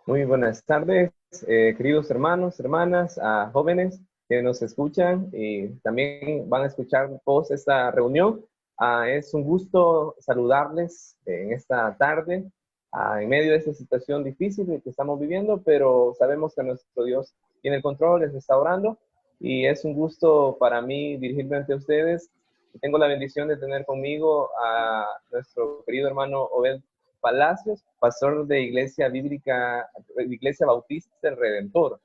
Muy buenas tardes, queridos hermanos, hermanas, jóvenes que nos escuchan y también van a escuchar post esta reunión. Es un gusto saludarles en esta tarde, en medio de esta situación difícil que estamos viviendo, pero sabemos que nuestro Dios tiene el control, les está orando, y es un gusto para mí dirigirme ante ustedes. Tengo la bendición de tener conmigo a nuestro querido hermano Obed Palacios, pastor de Iglesia Bíblica, Iglesia Bautista el Redentor.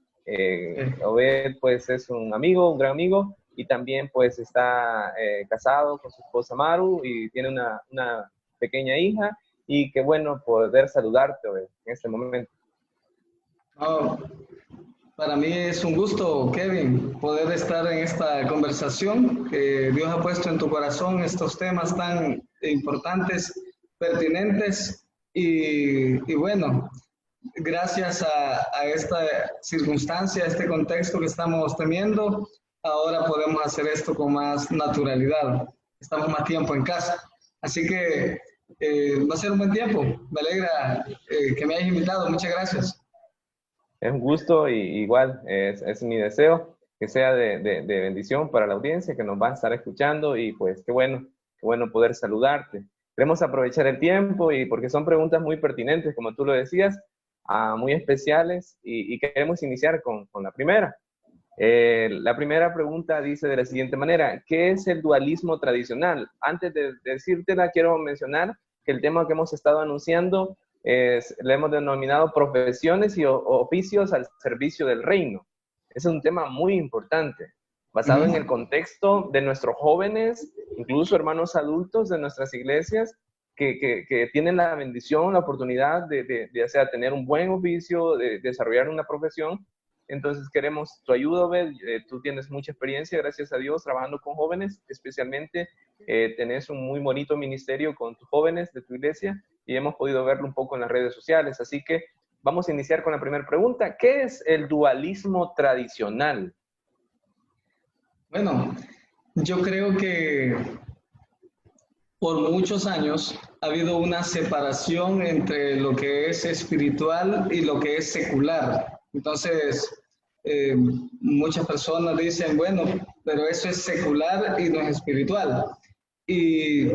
Obed pues es un amigo, un gran amigo, y también pues está casado con su esposa Maru y tiene una pequeña hija, y qué bueno poder saludarte, Obed, en este momento. Oh, para mí es un gusto, Kevin, poder estar en esta conversación que Dios ha puesto en tu corazón, estos temas tan importantes, pertinentes y bueno, gracias a esta circunstancia, a este contexto que estamos teniendo, ahora podemos hacer esto con más naturalidad. Estamos más tiempo en casa. Así que va a ser un buen tiempo. Me alegra que me hayas invitado. Muchas gracias. Es un gusto y igual es mi deseo que sea de bendición para la audiencia que nos va a estar escuchando, y pues qué bueno poder saludarte. Queremos aprovechar el tiempo y porque son preguntas muy pertinentes, como tú lo decías, muy especiales, y queremos iniciar con la primera. La primera pregunta dice de la siguiente manera: ¿qué es el dualismo tradicional? Antes de decírtela, quiero mencionar que el tema que hemos estado anunciando le hemos denominado profesiones y oficios al servicio del reino. Es un tema muy importante, basado en el contexto de nuestros jóvenes, incluso hermanos adultos de nuestras iglesias, que tienen la bendición, la oportunidad de tener un buen oficio, de desarrollar una profesión. Entonces queremos tu ayuda, Obed. Tú tienes mucha experiencia, gracias a Dios, trabajando con jóvenes, especialmente tenés un muy bonito ministerio con tus jóvenes de tu iglesia, y hemos podido verlo un poco en las redes sociales. Así que vamos a iniciar con la primera pregunta. ¿Qué es el dualismo tradicional? Bueno, yo creo que por muchos años ha habido una separación entre lo que es espiritual y lo que es secular. Entonces, muchas personas dicen, bueno, pero eso es secular y no es espiritual. Y,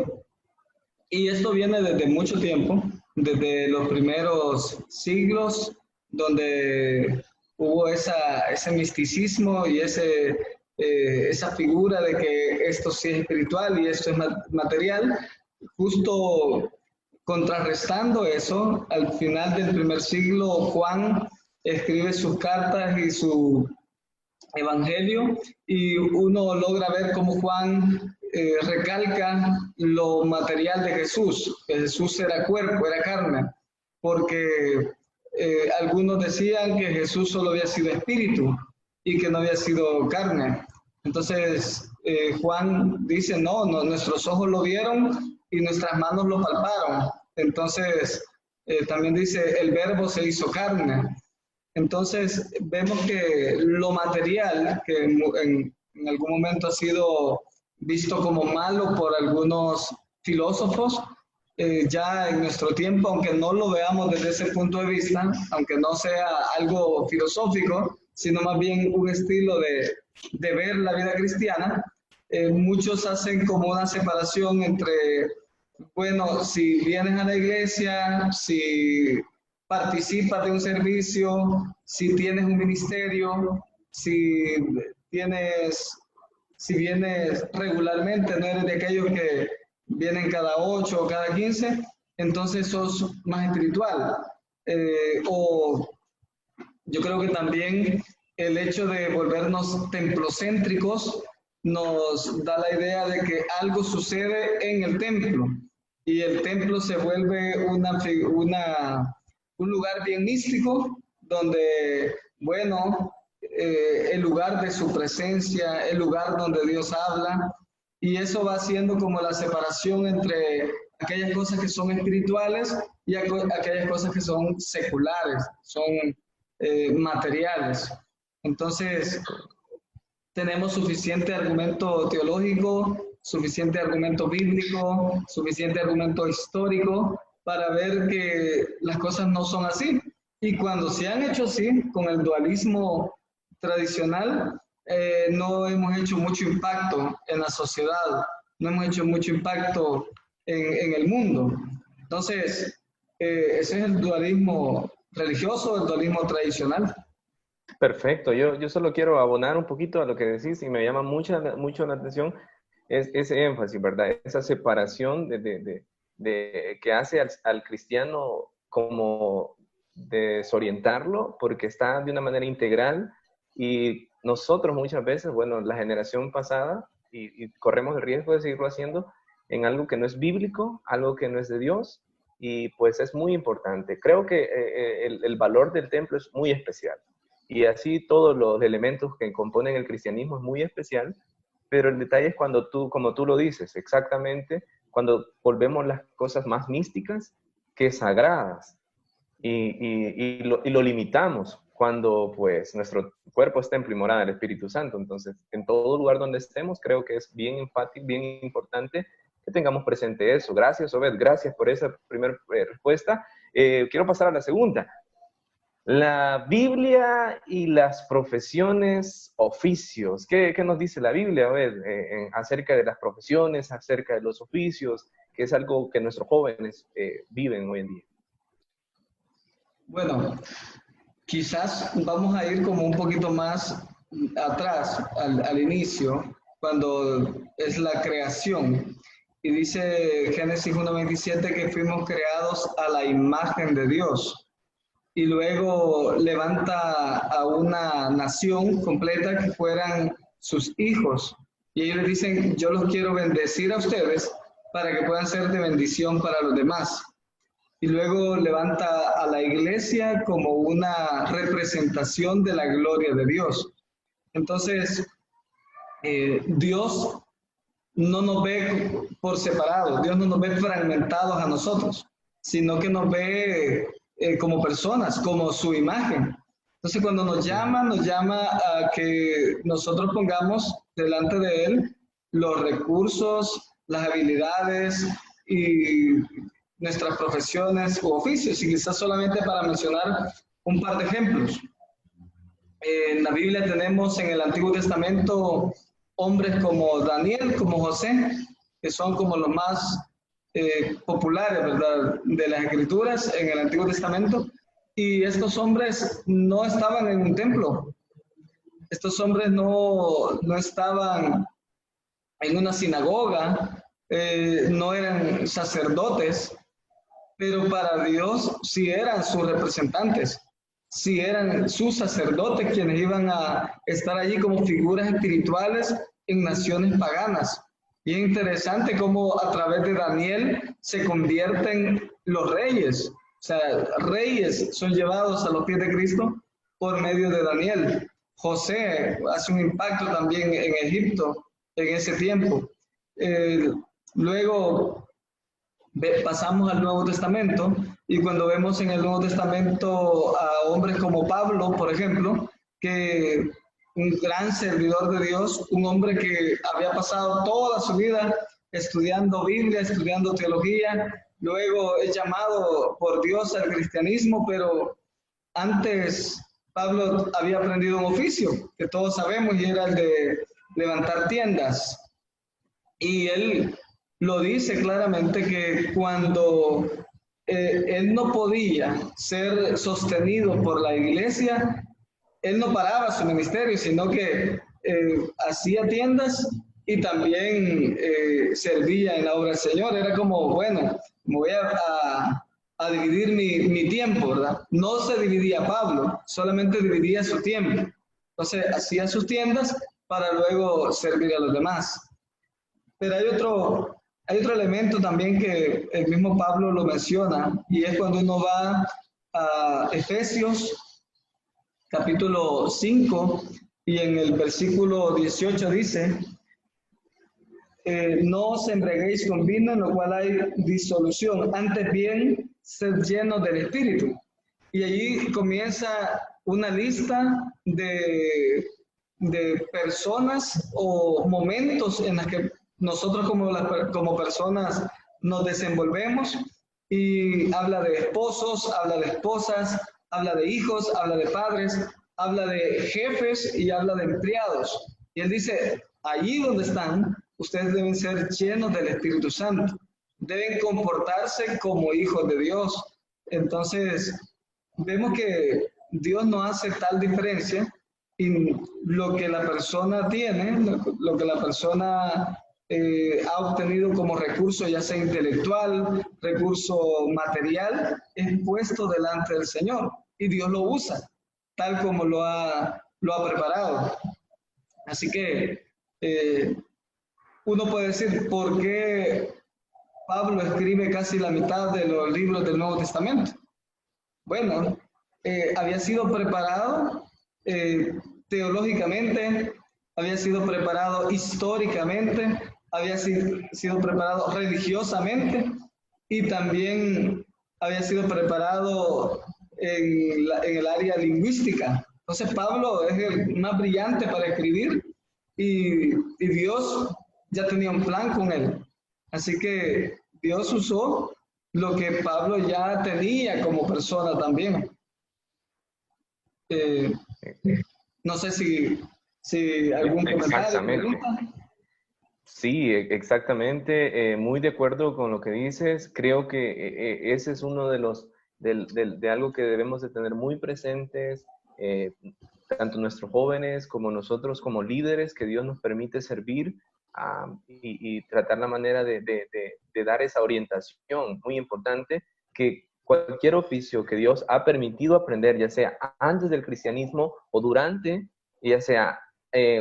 y esto viene desde mucho tiempo, desde los primeros siglos, donde hubo ese misticismo y esa figura de que esto sí es espiritual y esto es material. Justo contrarrestando eso, al final del primer siglo, Juan escribe sus cartas y su evangelio, y uno logra ver cómo Juan recalca lo material de Jesús, que Jesús era cuerpo, era carne, porque algunos decían que Jesús solo había sido espíritu y que no había sido carne. Entonces Juan dice, no, nuestros ojos lo vieron y nuestras manos lo palparon. Entonces también dice, el verbo se hizo carne. Entonces vemos que lo material, que en algún momento ha sido visto como malo por algunos filósofos, ya en nuestro tiempo, aunque no lo veamos desde ese punto de vista, aunque no sea algo filosófico, sino más bien un estilo de ver la vida cristiana, muchos hacen como una separación entre, bueno, si vienes a la iglesia, si participas de un servicio, si tienes un ministerio, tienes, si vienes regularmente, no eres de aquellos que vienen cada 8 o cada 15, entonces sos más espiritual. O yo creo que también el hecho de volvernos templocéntricos nos da la idea de que algo sucede en el templo, y el templo se vuelve un lugar bien místico, donde, bueno, el lugar de su presencia, el lugar donde Dios habla, y eso va haciendo como la separación entre aquellas cosas que son espirituales y aquellas cosas que son seculares, son materiales. Entonces, tenemos suficiente argumento teológico, suficiente argumento bíblico, suficiente argumento histórico para ver que las cosas no son así. Y cuando se han hecho así, con el dualismo tradicional, no hemos hecho mucho impacto en la sociedad, no hemos hecho mucho impacto en el mundo. Entonces, ese es el dualismo religioso, el dualismo tradicional. Perfecto, yo solo quiero abonar un poquito a lo que decís y me llama mucho la atención ese énfasis, ¿verdad? Esa separación que hace al cristiano como desorientarlo porque está de una manera integral y nosotros muchas veces, bueno, la generación pasada, y corremos el riesgo de seguirlo haciendo en algo que no es bíblico, algo que no es de Dios, y pues es muy importante. Creo que el valor del templo es muy especial. Y así todos los elementos que componen el cristianismo es muy especial, pero el detalle es cuando tú, como tú lo dices, exactamente, cuando volvemos las cosas más místicas que sagradas y lo limitamos cuando pues nuestro cuerpo es templo y morada del Espíritu Santo. Entonces, en todo lugar donde estemos, creo que es bien enfático, bien importante que tengamos presente eso. Gracias, Obed, gracias por esa primera respuesta. Quiero pasar a la segunda. La Biblia y las profesiones, oficios. ¿Qué nos dice la Biblia, a ver, acerca de las profesiones, acerca de los oficios, que es algo que nuestros jóvenes viven hoy en día? Bueno, quizás vamos a ir como un poquito más atrás, al inicio, cuando es la creación. Y dice Génesis 1:27 que fuimos creados a la imagen de Dios. Y luego levanta a una nación completa que fueran sus hijos. Y ellos le dicen, yo los quiero bendecir a ustedes para que puedan ser de bendición para los demás. Y luego levanta a la iglesia como una representación de la gloria de Dios. Entonces, Dios no nos ve por separado, Dios no nos ve fragmentados a nosotros, sino que nos ve como personas, como su imagen. Entonces, cuando nos llama a que nosotros pongamos delante de Él los recursos, las habilidades y nuestras profesiones u oficios, y quizás solamente para mencionar un par de ejemplos. En la Biblia tenemos en el Antiguo Testamento hombres como Daniel, como José, que son como los más populares, ¿verdad?, de las Escrituras en el Antiguo Testamento. Y estos hombres no estaban en un templo. Estos hombres no estaban en una sinagoga, no eran sacerdotes, pero para Dios sí eran sus representantes, sí eran sus sacerdotes quienes iban a estar allí como figuras espirituales en naciones paganas. Y es interesante cómo a través de Daniel se convierten los reyes, o sea, reyes son llevados a los pies de Cristo por medio de Daniel. José hace un impacto también en Egipto en ese tiempo. Luego pasamos al Nuevo Testamento y cuando vemos en el Nuevo Testamento a hombres como Pablo, por ejemplo, que un gran servidor de Dios, un hombre que había pasado toda su vida estudiando Biblia, estudiando teología, luego es llamado por Dios al cristianismo, pero antes Pablo había aprendido un oficio que todos sabemos y era el de levantar tiendas. Y él lo dice claramente que cuando él no podía ser sostenido por la iglesia, él no paraba su ministerio, sino que hacía tiendas y también servía en la obra del Señor. Era como, bueno, me voy a dividir mi tiempo, ¿verdad? No se dividía Pablo, solamente dividía su tiempo. Entonces hacía sus tiendas para luego servir a los demás. Pero hay otro elemento también que el mismo Pablo lo menciona, y es cuando uno va a Efesios capítulo 5 y en el versículo 18 dice, no os embriaguéis con vino en lo cual hay disolución, antes bien sed llenos del Espíritu. Y allí comienza una lista de personas o momentos en las que nosotros como personas nos desenvolvemos, y habla de esposos, habla de esposas, habla de hijos, habla de padres, habla de jefes y habla de empleados. Y él dice, allí donde están, ustedes deben ser llenos del Espíritu Santo, deben comportarse como hijos de Dios. Entonces, vemos que Dios no hace tal diferencia y lo que la persona tiene, lo que la persona ha obtenido como recurso, ya sea intelectual, recurso material, es puesto delante del Señor y Dios lo usa tal como lo ha preparado. Así que uno puede decir, ¿por qué Pablo escribe casi la mitad de los libros del Nuevo Testamento? Bueno, había sido preparado teológicamente, había sido preparado históricamente, había sido preparado religiosamente y también había sido preparado en el área lingüística. Entonces Pablo es el más brillante para escribir y Dios ya tenía un plan con él. Así que Dios usó lo que Pablo ya tenía como persona también. No sé si algún comentario, pregunta. Sí, exactamente. Muy de acuerdo con lo que dices. Creo que ese es uno de los de algo que debemos de tener muy presentes, tanto nuestros jóvenes como nosotros como líderes, que Dios nos permite servir y tratar la manera de dar esa orientación muy importante, que cualquier oficio que Dios ha permitido aprender, ya sea antes del cristianismo o durante, ya sea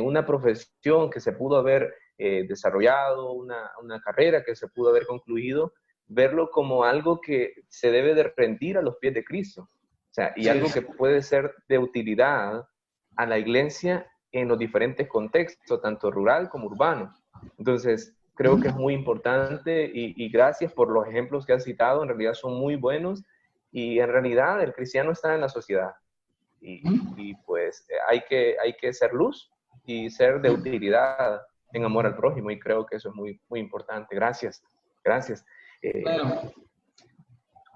una profesión que se pudo haber desarrollado, una carrera que se pudo haber concluido, verlo como algo que se debe de rendir a los pies de Cristo. O sea, y algo que puede ser de utilidad a la iglesia en los diferentes contextos, tanto rural como urbano. Entonces, creo que es muy importante y gracias por los ejemplos que has citado, en realidad son muy buenos y en realidad el cristiano está en la sociedad y pues hay que ser luz y ser de utilidad en amor al prójimo y creo que eso es muy, muy importante. Gracias, gracias. Claro.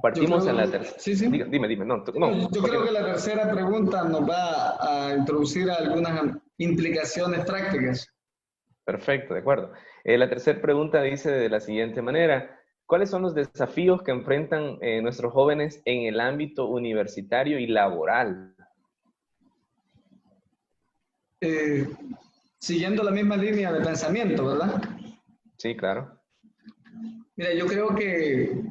Partimos en la tercera. Sí, sí. Dime. No, yo creo que la tercera pregunta nos va a introducir algunas implicaciones prácticas. Perfecto, de acuerdo. La tercera pregunta dice de la siguiente manera: ¿cuáles son los desafíos que enfrentan nuestros jóvenes en el ámbito universitario y laboral? Siguiendo la misma línea de pensamiento, ¿verdad? Sí, claro. Mira, yo creo que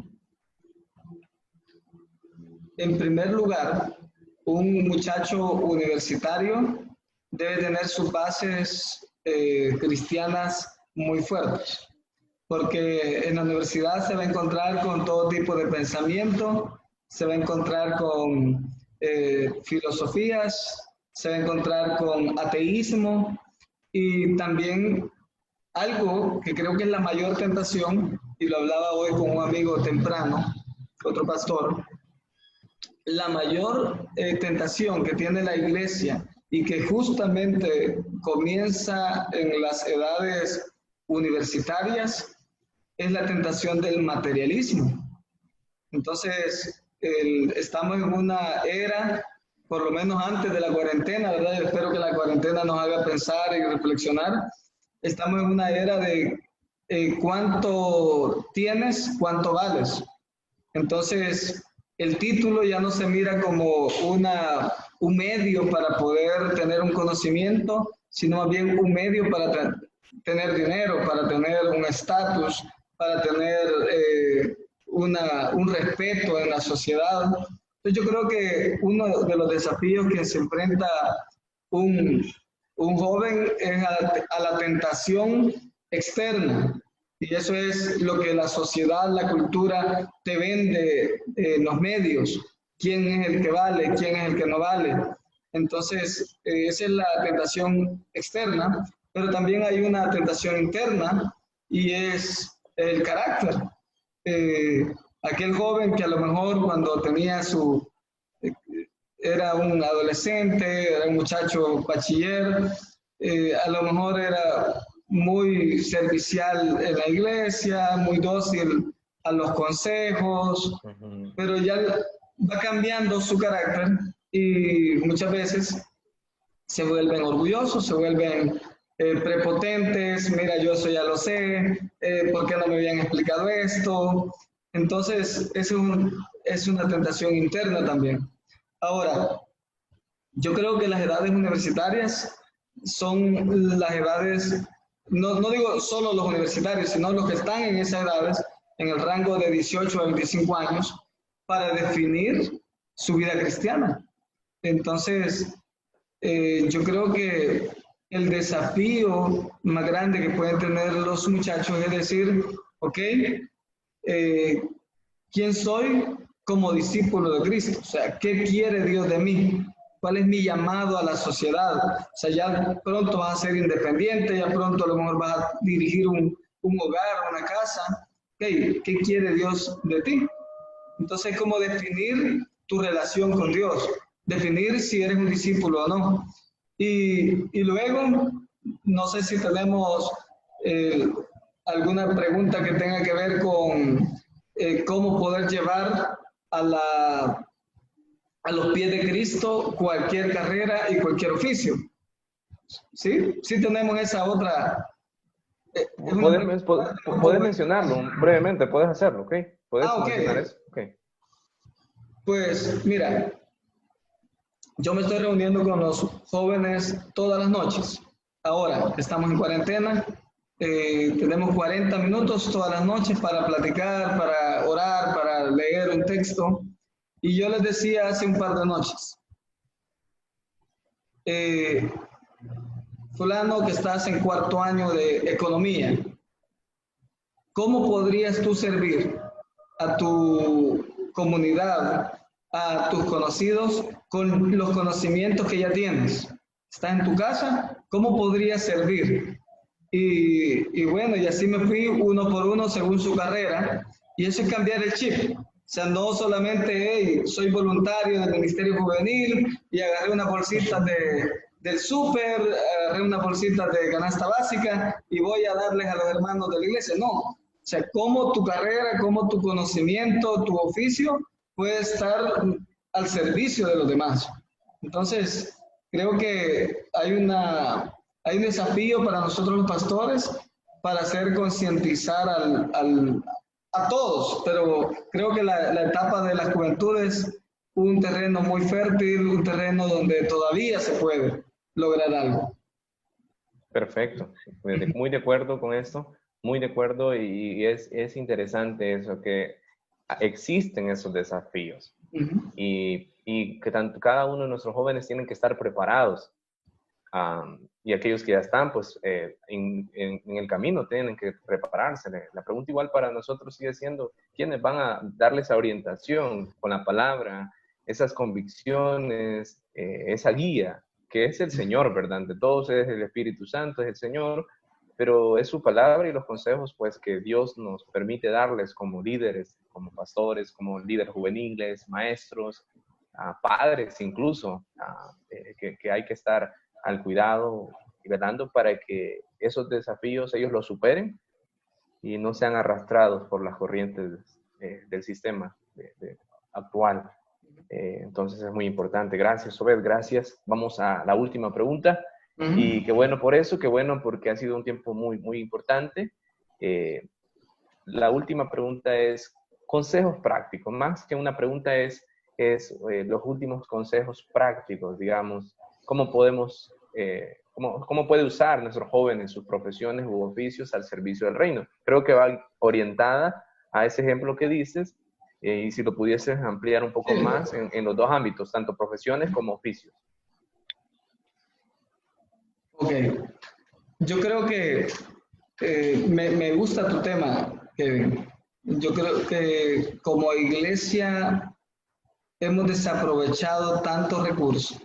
en primer lugar, un muchacho universitario debe tener sus bases cristianas muy fuertes, porque en la universidad se va a encontrar con todo tipo de pensamiento, se va a encontrar con filosofías, se va a encontrar con ateísmo y también algo que creo que es la mayor tentación, y lo hablaba hoy con un amigo temprano, otro pastor, la mayor tentación que tiene la iglesia y que justamente comienza en las edades universitarias es la tentación del materialismo. Entonces, estamos en una era, por lo menos antes de la cuarentena, ¿verdad? Yo espero que la cuarentena nos haga pensar y reflexionar. Estamos en una era de cuánto tienes, cuánto vales. Entonces, el título ya no se mira como un medio para poder tener un conocimiento, sino más bien un medio para tener dinero, para tener un estatus, para tener un respeto en la sociedad. Entonces yo creo que uno de los desafíos que se enfrenta un joven es a la tentación externa. Y eso es lo que la sociedad, la cultura te vende en los medios. ¿Quién es el que vale? ¿Quién es el que no vale? Entonces, esa es la tentación externa, pero también hay una tentación interna y es el carácter. Aquel joven que a lo mejor cuando tenía era un adolescente, era un muchacho bachiller, a lo mejor era muy servicial en la iglesia, muy dócil a los consejos, pero ya va cambiando su carácter y muchas veces se vuelven orgullosos, se vuelven prepotentes, mira, yo eso ya lo sé, ¿por qué no me habían explicado esto? Entonces, es una tentación interna también. Ahora, yo creo que las edades universitarias son las edades, no digo solo los universitarios, sino los que están en esas edades, en el rango de 18 a 25 años, para definir su vida cristiana. Entonces, yo creo que el desafío más grande que pueden tener los muchachos es decir, ok, ¿quién soy como discípulo de Cristo? O sea, ¿qué quiere Dios de mí? ¿Cuál es mi llamado a la sociedad? O sea, ya pronto vas a ser independiente, ya pronto a lo mejor vas a dirigir un hogar, una casa. Okay, ¿qué quiere Dios de ti? Entonces, ¿cómo definir tu relación con Dios? Definir si eres un discípulo o no. Y luego, no sé si tenemos alguna pregunta que tenga que ver con cómo poder llevar a los pies de Cristo cualquier carrera y cualquier oficio. ¿Sí? Sí tenemos esa otra. Puedes mencionarlo brevemente, puedes hacerlo, ¿ok? Puedes mencionar eso, ¿ok? Pues mira, yo me estoy reuniendo con los jóvenes todas las noches. Ahora estamos en cuarentena, tenemos 40 minutos todas las noches para platicar, para orar, para leer un texto. Y yo les decía hace un par de noches, fulano que estás en cuarto año de economía, ¿cómo podrías tú servir a tu comunidad, a tus conocidos, con los conocimientos que ya tienes? ¿Estás en tu casa? ¿Cómo podrías servir? Y bueno, y así me fui uno por uno según su carrera, y eso es cambiar el chip. O sea, no solamente, hey, soy voluntario del Ministerio Juvenil y agarré una bolsita del súper, agarré una bolsita de canasta básica y voy a darles a los hermanos de la iglesia. No, o sea, cómo tu carrera, cómo tu conocimiento, tu oficio puede estar al servicio de los demás. Entonces, creo que hay un desafío para nosotros los pastores para hacer concientizar a todos, pero creo que la etapa de la juventud es un terreno muy fértil, un terreno donde todavía se puede lograr algo. Perfecto, muy de acuerdo con esto, muy de acuerdo, y es interesante eso, que existen esos desafíos y que cada uno de nuestros jóvenes tienen que estar preparados. Y aquellos que ya están pues en el camino tienen que prepararse. La pregunta igual para nosotros sigue siendo quiénes van a darles esa orientación con la palabra, esas convicciones, esa guía que es el Señor, ¿verdad? Ante todos es el Espíritu Santo, es el Señor, pero es su palabra y los consejos pues que Dios nos permite darles como líderes, como pastores, como líderes juveniles, maestros, padres incluso, que hay que estar al cuidado y velando para que esos desafíos ellos los superen y no sean arrastrados por las corrientes del sistema actual. Entonces es muy importante. Gracias, Obed, gracias. Vamos a la última pregunta. Y qué bueno por eso, qué bueno porque ha sido un tiempo muy, muy importante. La última pregunta es consejos prácticos. Más que una pregunta es los últimos consejos prácticos, digamos, cómo podemos, cómo puede usar nuestros jóvenes sus profesiones u oficios al servicio del reino. Creo que va orientada a ese ejemplo que dices, y si lo pudieses ampliar un poco más en los dos ámbitos, tanto profesiones como oficios. Ok, yo creo que me gusta tu tema, Kevin. Yo creo que como iglesia hemos desaprovechado tantos recursos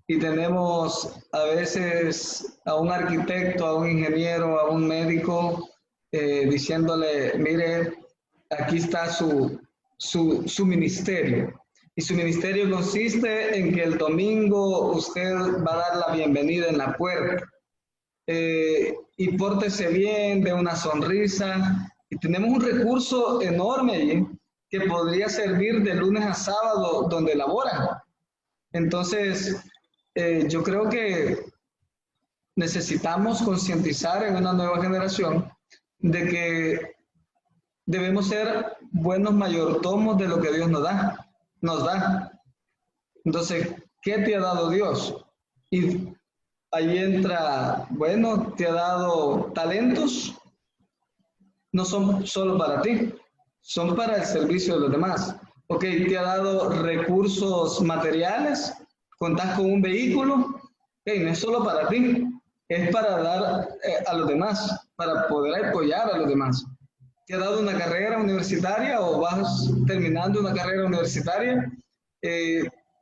y tenemos a veces a un arquitecto, a un ingeniero, a un médico diciéndole, mire, aquí está su ministerio. Y su ministerio consiste en que el domingo usted va a dar la bienvenida en la puerta. Y pórtese bien, de una sonrisa. Y tenemos un recurso enorme allí que podría servir de lunes a sábado donde laboran. Entonces, yo creo que necesitamos concientizar en una nueva generación de que debemos ser buenos mayordomos de lo que Dios nos da. Entonces, ¿qué te ha dado Dios? Y ahí entra, bueno, te ha dado talentos, no son solo para ti, son para el servicio de los demás. Ok, te ha dado recursos materiales, contás con un vehículo, ok, no es solo para ti, es para dar a los demás, para poder apoyar a los demás. Te ha dado una carrera universitaria o vas terminando una carrera universitaria,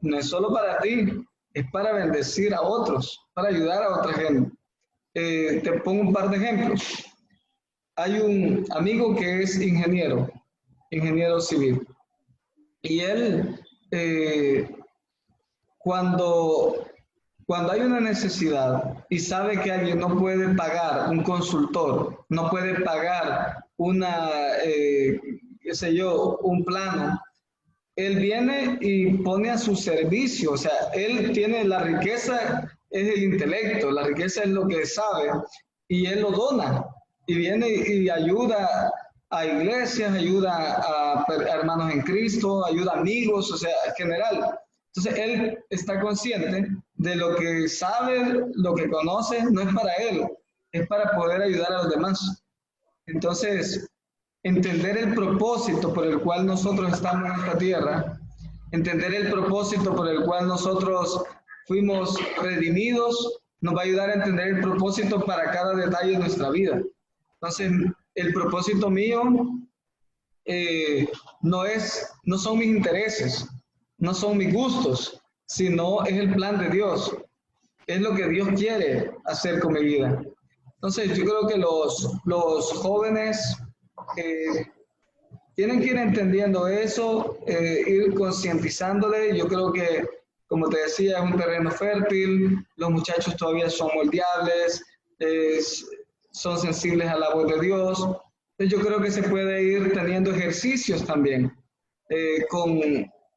no es solo para ti, es para bendecir a otros, para ayudar a otra gente. Te pongo un par de ejemplos. Hay un amigo que es ingeniero civil, y él, cuando hay una necesidad y sabe que alguien no puede pagar un consultor, no puede pagar qué sé yo, un plano, él viene y pone a su servicio, o sea, él tiene la riqueza, es el intelecto, la riqueza es lo que sabe, y él lo dona, y viene y ayuda a iglesias, ayuda a hermanos en Cristo, ayuda a amigos, o sea, en general. Entonces, él está consciente de lo que sabe, lo que conoce, no es para él, es para poder ayudar a los demás. Entonces, entender el propósito por el cual nosotros estamos en esta tierra, entender el propósito por el cual nosotros fuimos redimidos, nos va a ayudar a entender el propósito para cada detalle de nuestra vida. Entonces, el propósito mío no son mis intereses, no son mis gustos, sino es el plan de Dios, es lo que Dios quiere hacer con mi vida. Entonces, yo creo que los jóvenes tienen que ir entendiendo eso, ir concientizándole. Yo creo que, como te decía, es un terreno fértil, los muchachos todavía son moldeables, son sensibles a la voz de Dios. Entonces, yo creo que se puede ir teniendo ejercicios también con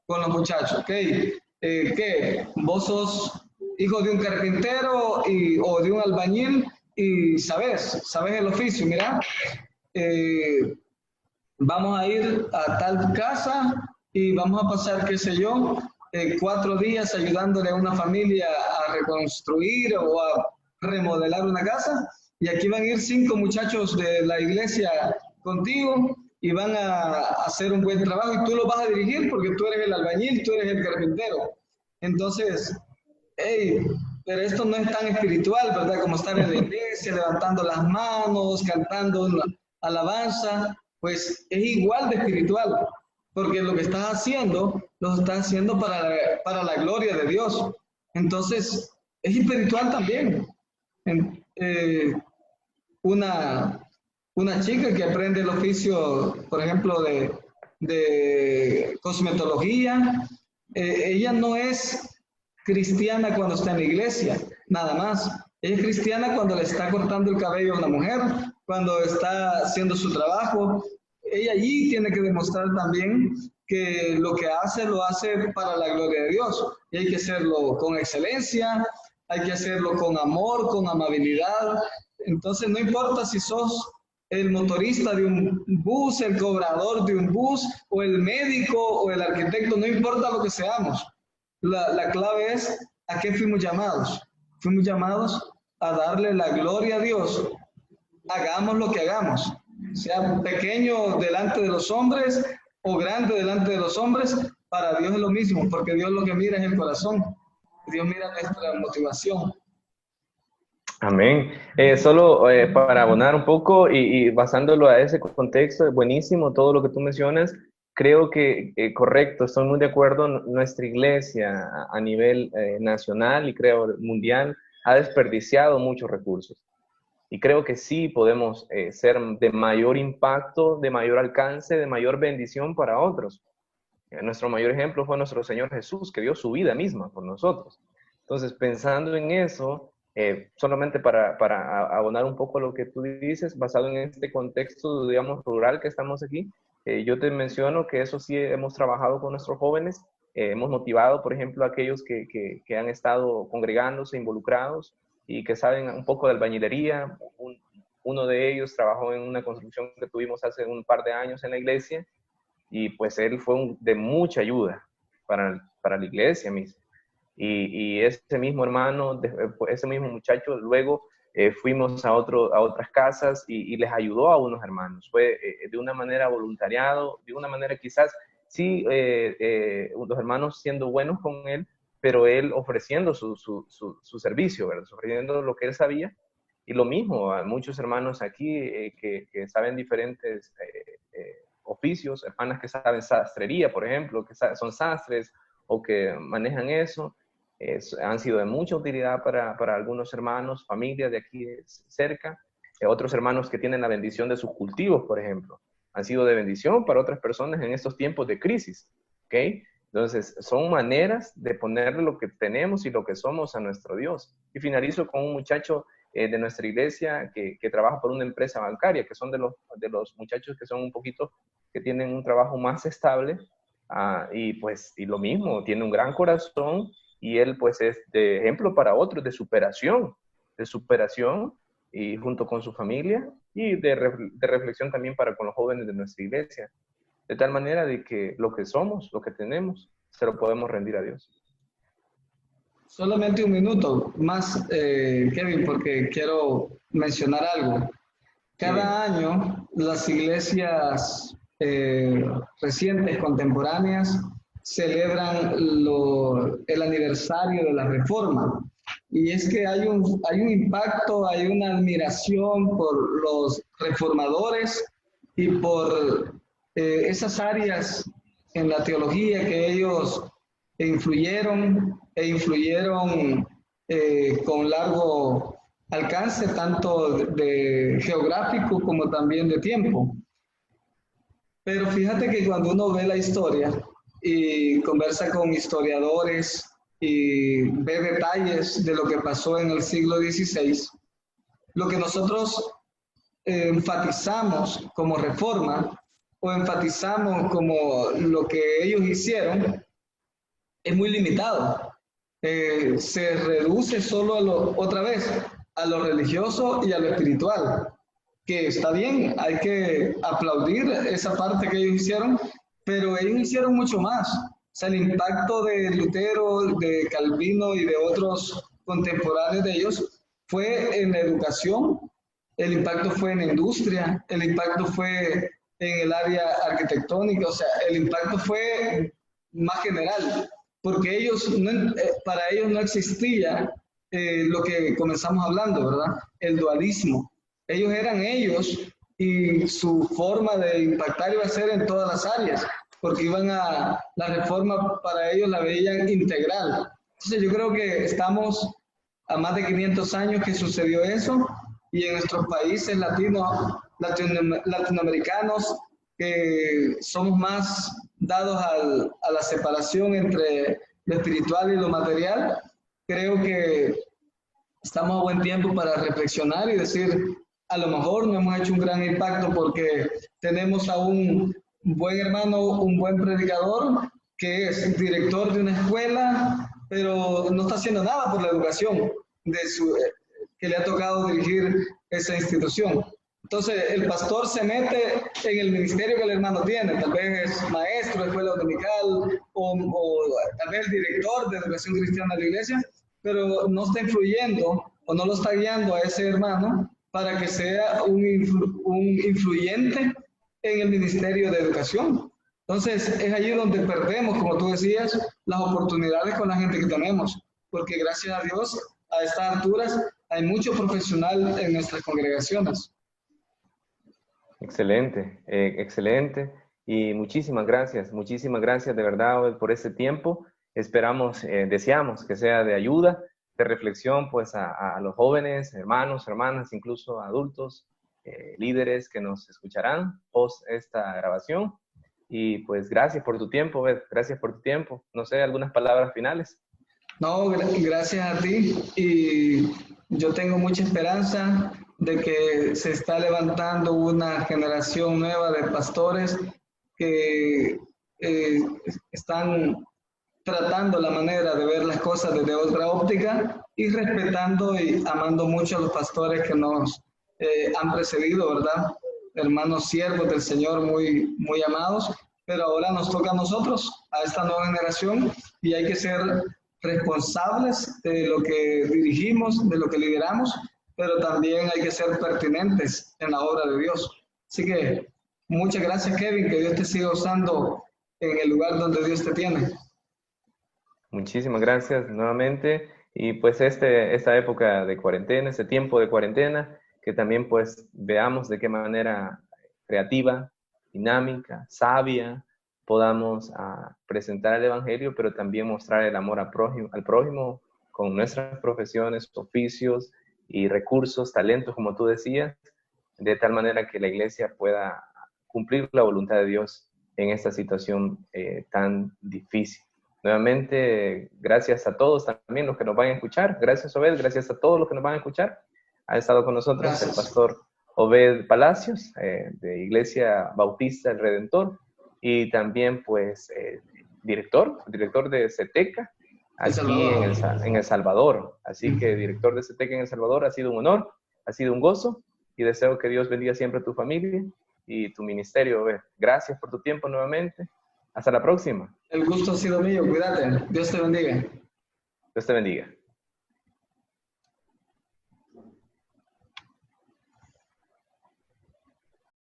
los muchachos. ¿Okay? ¿Qué? Vos sos hijo de un carpintero o de un albañil y sabes el oficio, mira. Vamos a ir a tal casa y vamos a pasar, qué sé yo, 4 días ayudándole a una familia a reconstruir o a remodelar una casa. Y aquí van a ir 5 muchachos de la iglesia contigo y van a hacer un buen trabajo y tú lo vas a dirigir porque tú eres el albañil, tú eres el carpintero. Entonces, hey, pero esto no es tan espiritual, ¿verdad? Como estar en la iglesia, levantando las manos, cantando una alabanza, pues es igual de espiritual, porque lo que estás haciendo, lo estás haciendo para la gloria de Dios. Entonces, es espiritual también. Una chica que aprende el oficio, por ejemplo, de cosmetología, ella no es cristiana cuando está en la iglesia, nada más. Ella es cristiana cuando le está cortando el cabello a una mujer, cuando está haciendo su trabajo. Ella allí tiene que demostrar también que lo que hace lo hace para la gloria de Dios. Y hay que hacerlo con excelencia, hay que hacerlo con amor, con amabilidad. Entonces no importa si sos el motorista de un bus, el cobrador de un bus, o el médico o el arquitecto, no importa lo que seamos. La clave es a qué fuimos llamados. Fuimos llamados a darle la gloria a Dios. Hagamos lo que hagamos, sea pequeño delante de los hombres o grande delante de los hombres, para Dios es lo mismo, porque Dios lo que mira es el corazón. Dios mira nuestra motivación. Amén. Solo para abonar un poco y basándolo a ese contexto, es buenísimo todo lo que tú mencionas. Creo que correcto, estoy muy de acuerdo. Nuestra iglesia a nivel nacional y creo mundial ha desperdiciado muchos recursos. Y creo que sí podemos ser de mayor impacto, de mayor alcance, de mayor bendición para otros. Nuestro mayor ejemplo fue nuestro Señor Jesús, que dio su vida misma por nosotros. Entonces, pensando en eso, solamente para abonar un poco lo que tú dices, basado en este contexto, digamos, rural que estamos aquí, Yo te menciono que eso sí hemos trabajado con nuestros jóvenes, hemos motivado, por ejemplo, a aquellos que han estado congregándose, involucrados y que saben un poco de albañilería. Uno de ellos trabajó en una construcción que tuvimos hace un par de años en la iglesia y pues él fue de mucha ayuda para la iglesia misma. Y ese mismo hermano, ese mismo muchacho, luego fuimos a otras casas y les ayudó a unos hermanos. Fue de una manera voluntariado, de una manera quizás, sí, los hermanos siendo buenos con él, pero él ofreciendo su servicio, ¿verdad? Ofreciendo lo que él sabía. Y lo mismo, a muchos hermanos aquí que saben diferentes oficios, hermanas que saben sastrería, por ejemplo, que son sastres o que manejan eso. Han sido de mucha utilidad para algunos hermanos, familias de aquí cerca, otros hermanos que tienen la bendición de sus cultivos, por ejemplo, han sido de bendición para otras personas en estos tiempos de crisis, ¿ok? Entonces, son maneras de ponerle lo que tenemos y lo que somos a nuestro Dios. Y finalizo con un muchacho de nuestra iglesia que trabaja por una empresa bancaria, que son de los muchachos que son un poquito, que tienen un trabajo más estable, y pues, y lo mismo, tiene un gran corazón, y él pues es de ejemplo para otros de superación y junto con su familia y de reflexión también para con los jóvenes de nuestra iglesia, de tal manera de que lo que somos, lo que tenemos, se lo podemos rendir a Dios. Solamente un minuto más, Kevin, porque quiero mencionar algo. Cada año las iglesias recientes, contemporáneas, celebran el aniversario de la Reforma. Y es que hay un impacto, hay una admiración por los reformadores y por esas áreas en la teología que ellos influyeron con largo alcance, tanto de geográfico como también de tiempo. Pero fíjate que cuando uno ve la historia y conversa con historiadores y ve detalles de lo que pasó en el siglo XVI, lo que nosotros enfatizamos como reforma o enfatizamos como lo que ellos hicieron es muy limitado. Se reduce solo otra vez a lo religioso y a lo espiritual, que está bien, hay que aplaudir esa parte que ellos hicieron, pero ellos hicieron mucho más. O sea, el impacto de Lutero, de Calvino y de otros contemporáneos de ellos fue en la educación, el impacto fue en la industria, el impacto fue en el área arquitectónica, o sea, el impacto fue más general, porque para ellos no existía lo que comenzamos hablando, ¿verdad? El dualismo. Ellos eran ellos y su forma de impactar iba a ser en todas las áreas, porque la reforma para ellos la veían integral. Entonces yo creo que estamos a más de 500 años que sucedió eso, y en nuestros países latinoamericanos, que somos más dados a la separación entre lo espiritual y lo material, creo que estamos a buen tiempo para reflexionar y decir, a lo mejor no hemos hecho un gran impacto porque tenemos a un buen hermano, un buen predicador, que es director de una escuela, pero no está haciendo nada por la educación que le ha tocado dirigir esa institución. Entonces, el pastor se mete en el ministerio que el hermano tiene, tal vez es maestro de escuela dominical o tal vez el director de educación cristiana de la iglesia, pero no está influyendo o no lo está guiando a ese hermano para que sea un influyente en el ministerio de educación. Entonces, es allí donde perdemos, como tú decías, las oportunidades con la gente que tenemos, porque gracias a Dios, a estas alturas, hay mucho profesional en nuestras congregaciones. Excelente, excelente. Y muchísimas gracias de verdad por este tiempo. Esperamos, deseamos que sea de ayuda, de reflexión, pues a los jóvenes, hermanos, hermanas, incluso adultos, líderes que nos escucharán post esta grabación. Y pues gracias por tu tiempo, Beth, gracias por tu tiempo. No sé, algunas palabras finales. No, gracias a ti, y yo tengo mucha esperanza de que se está levantando una generación nueva de pastores que están tratando la manera de ver las cosas desde otra óptica y respetando y amando mucho a los pastores que nos han precedido, ¿verdad? Hermanos siervos del Señor muy, muy amados, pero ahora nos toca a nosotros, a esta nueva generación, y hay que ser responsables de lo que dirigimos, de lo que lideramos, pero también hay que ser pertinentes en la obra de Dios. Así que muchas gracias, Kevin, que Dios te siga usando en el lugar donde Dios te tiene. Muchísimas gracias nuevamente. Y pues esta época de cuarentena, este tiempo de cuarentena, que también pues veamos de qué manera creativa, dinámica, sabia, podamos presentar el Evangelio, pero también mostrar el amor al prójimo con nuestras profesiones, oficios y recursos, talentos, como tú decías, de tal manera que la iglesia pueda cumplir la voluntad de Dios en esta situación tan difícil. Nuevamente, gracias a todos también los que nos van a escuchar. Gracias, Obed. Gracias a todos los que nos van a escuchar. Ha estado con nosotros el pastor Obed Palacios, de Iglesia Bautista El Redentor, y también, pues, director de CETECA, aquí en El Salvador. Así que, director de CETECA en El Salvador, ha sido un honor, ha sido un gozo, y deseo que Dios bendiga siempre a tu familia y tu ministerio, Obed. Gracias por tu tiempo nuevamente. Hasta la próxima. El gusto ha sido mío, cuídate. Dios te bendiga. Dios te bendiga.